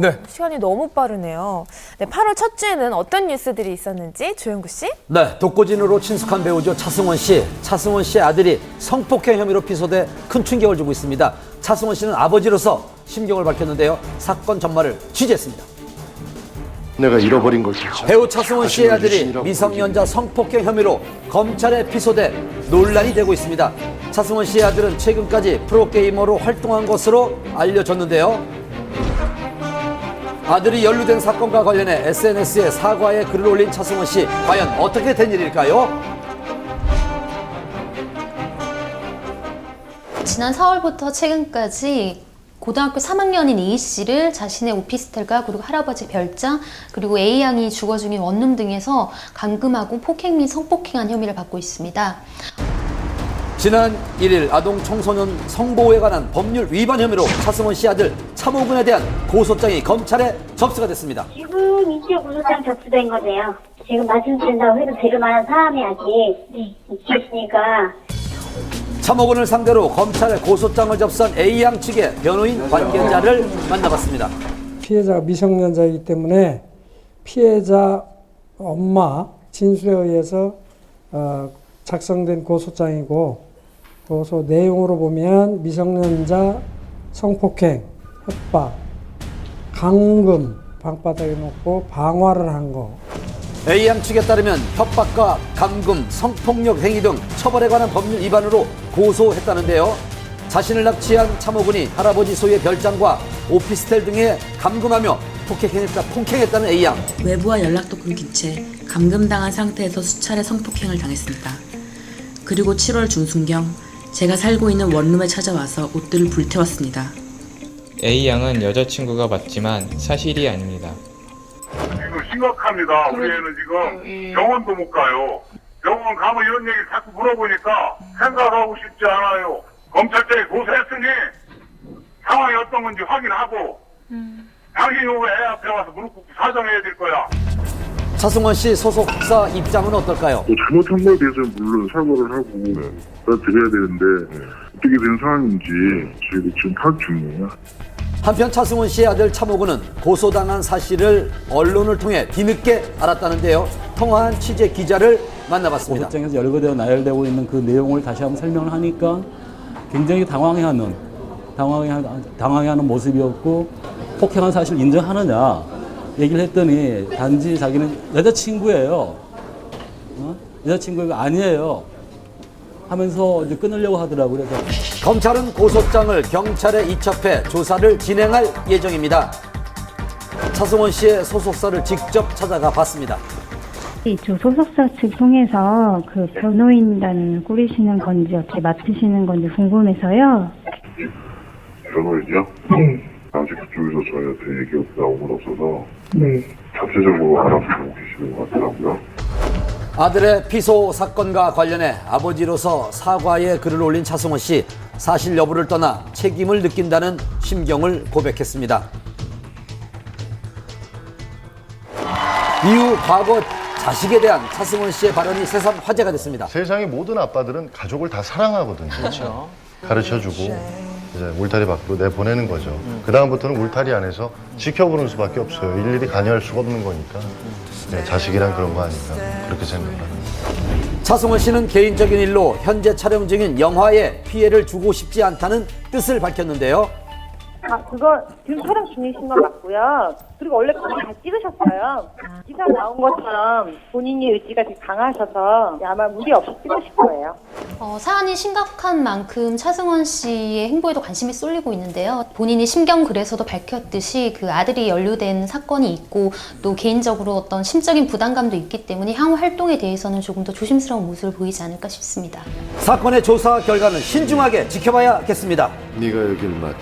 네. 시간이 너무 빠르네요. 네, 8월 첫 주에는 어떤 뉴스들이 있었는지 조영구 씨. 네, 독고진으로 친숙한 배우죠. 차승원 씨. 차승원 씨의 아들이 성폭행 혐의로 피소돼 큰 충격을 주고 있습니다. 차승원 씨는 아버지로서 심경을 밝혔는데요. 사건 전말을 취재했습니다. 내가 잃어버린 걸 진짜. 배우 차승원 씨의 다시 아들이 주시라고 미성년자 성폭행 혐의로 검찰에 피소돼 논란이 되고 있습니다. 차승원 씨의 아들은 최근까지 프로게이머로 활동한 것으로 알려졌는데요. 아들이 연루된 사건과 관련해 SNS에 사과의 글을 올린 차승원 씨. 과연 어떻게 된 일일까요? 지난 4월부터 최근까지 고등학교 3학년인 A 씨를 자신의 오피스텔과 그리고 할아버지 별장 그리고 A 양이 주거 중인 원룸 등에서 감금하고 폭행 및 성폭행한 혐의를 받고 있습니다. 지난 1일 아동 청소년 성보호에 관한 법률 위반 혐의로 차승원 씨 아들 차모근에 대한 고소장이 검찰에 접수가 됐습니다. 지금 이제 고소장 접수된 거네요. 지금 말씀드린다고 해도 될 만한 사람이 아직 있으시니까. 차모근을 상대로 검찰에 고소장을 접수한 A양 측의 변호인 관계자를 만나봤습니다. 피해자가 미성년자이기 때문에 피해자 엄마 진술에 의해서 작성된 고소장이고 고소 내용으로 보면 미성년자 성폭행, 협박, 감금, 방바닥에 놓고 방화를 한 거. A양 측에 따르면 협박과 감금, 성폭력 행위 등 처벌에 관한 법률 위반으로 고소했다는데요. 자신을 납치한 차모근이 할아버지 소유의 별장과 오피스텔 등에 감금하며 폭행했다는 A양. 외부와 연락도 끊긴 채 감금당한 상태에서 수차례 성폭행을 당했습니다. 그리고 7월 중순경 제가 살고 있는 원룸에 찾아와서 옷들을 불태웠습니다. A양은 여자친구가 맞지만 사실이 아닙니다. 지금 심각합니다. 우리 애는 지금 병원도 못 가요. 병원 가면 이런 얘기 자꾸 물어보니까 생각하고 싶지 않아요. 검찰청에 고소했으니 상황이 어떤 건지 확인하고 당신이 왜 애 앞에 와서 무릎 꿇고 사정해야 될 거야. 차승원 씨 소속사 입장은 어떨까요? 잘못한 거에 대해서는 물론 사과를 하고 드려야 되는데 어떻게 된 상황인지 저희도 지금 파악 중이에요. 한편 차승원 씨의 아들 차모근은 고소당한 사실을 언론을 통해 뒤늦게 알았다는데요. 통화한 취재 기자를 만나봤습니다. 고소장에서 열거되어 나열되고 있는 그 내용을 다시 한번 설명을 하니까 굉장히 당황해하는 모습이었고, 폭행한 사실 인정하느냐 얘기를 했더니 단지 자기는 여자친구예요. 여자친구가 아니에요 하면서 이제 끊으려고 하더라고요. 그래서 검찰은 고소장을 경찰에 이첩해 조사를 진행할 예정입니다. 차승원 씨의 소속사를 직접 찾아가 봤습니다. 이쪽 소속사 측 통해서 그 변호인단을 꾸리시는 건지 어떻게 맡으시는 건지 궁금해서요. 변호인이요? 네. 아직 그쪽에서 저희한테 얘기 나온 건 없어서 자체적으로 알아보고 계시는 것 같더라고요. 아들의 피소 사건과 관련해 아버지로서 사과의 글을 올린 차승원 씨. 사실 여부를 떠나 책임을 느낀다는 심경을 고백했습니다. 이후 과거 자식에 대한 차승원 씨의 발언이 새삼 화제가 됐습니다. 세상의 모든 아빠들은 가족을 다 사랑하거든요. 그렇죠. 가르쳐주고 이제 울타리 밖으로 내보내는 거죠. 그 다음부터는 울타리 안에서 지켜보는 수밖에 없어요. 일일이 관여할 수가 없는 거니까. 네, 자식이란 그런 거 아닌가 그렇게 생각합니다. 차승원 씨는 개인적인 일로 현재 촬영 중인 영화에 피해를 주고 싶지 않다는 뜻을 밝혔는데요. 그거 지금 촬영 중이신 건 맞고요. 그리고 원래 그거 다 찍으셨어요. 기사 나온 것처럼 본인의 의지가 되게 강하셔서 아마 무리 없이 찍으실 거예요. 사안이 심각한 만큼 차승원 씨의 행보에도 관심이 쏠리고 있는데요. 본인이 심경글에서도 밝혔듯이 그 아들이 연루된 사건이 있고 또 개인적으로 어떤 심적인 부담감도 있기 때문에 향후 활동에 대해서는 조금 더 조심스러운 모습을 보이지 않을까 싶습니다. 사건의 조사 결과는 신중하게 지켜봐야겠습니다. 네가 여길 맡